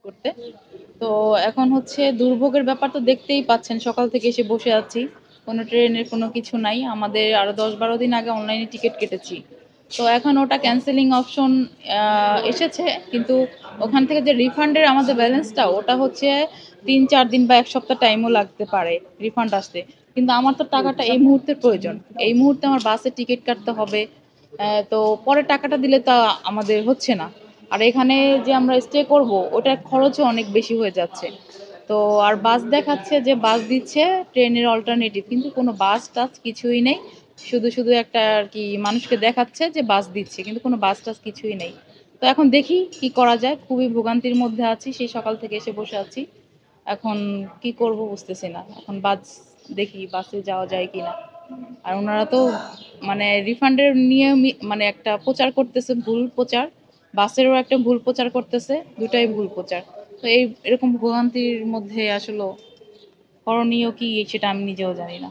করতে। তো এখন হচ্ছে দুর্ভোগের ব্যাপার তো দেখতেই পাচ্ছেন। সকাল থেকে এসে বসে আছি। কোনো ট্রেনের কোনো কিছু নাই। আমাদের আরো ১০-১২ দিন আগে অনলাইনে টিকেট কেটেছি। তো এখন ওটা ক্যানসেলিং অপশন আ এসেছে। কিন্তু ওখান থেকে যে রিফান্ডের আমাদের ব্যালেন্সটা ওটা হচ্ছে ৩-৪ দিন বা ১ সপ্তাহ টাইমও লাগতে পারে রিফান্ড আসতে। কিন্তু আমার তো টাকাটা এই মুহূর্তে প্রয়োজন। এই মুহূর্তে আমার বাসের টিকেট কাটতে হবে। তো পরে টাকাটা দিলে তো আমাদের হচ্ছে না। আর এখানে যে আমরা স্টে করব ওটার খরচও অনেক বেশি হয়ে যাচ্ছে। তো আর বাস দেখাচ্ছে যে বাস দিচ্ছে ট্রেনের অল্টারনেটিভ, কিন্তু কোনো বাস-টাস কিছুই নেই। শুধু একটা আরকি মানুষকে দেখাচ্ছে যে বাস দিচ্ছে। কিন্তু কোনো বাস-টাস কিছুই নেই। তো এখন দেখি কি করা যায়। খুবই ভোগান্তির মধ্যে আছি। সেই সকাল থেকে এসে বসে আছি। এখন কি করব বুঝতেছি না। এখন দেখি বাসে যাওয়া যায় কিনা। আর উনারা তো মানে রিফান্ডের নিয়ে মানে একটা প্রচার করতেছে, ভুল প্রচার। বাসেরও একটা ভুল প্রচার করতেছে। ২ টাই ভুল প্রচার। তো এরকম ভোগান্তির মধ্যে আসলেও করণীয় কি সেটা আমি নিজেও জানি না।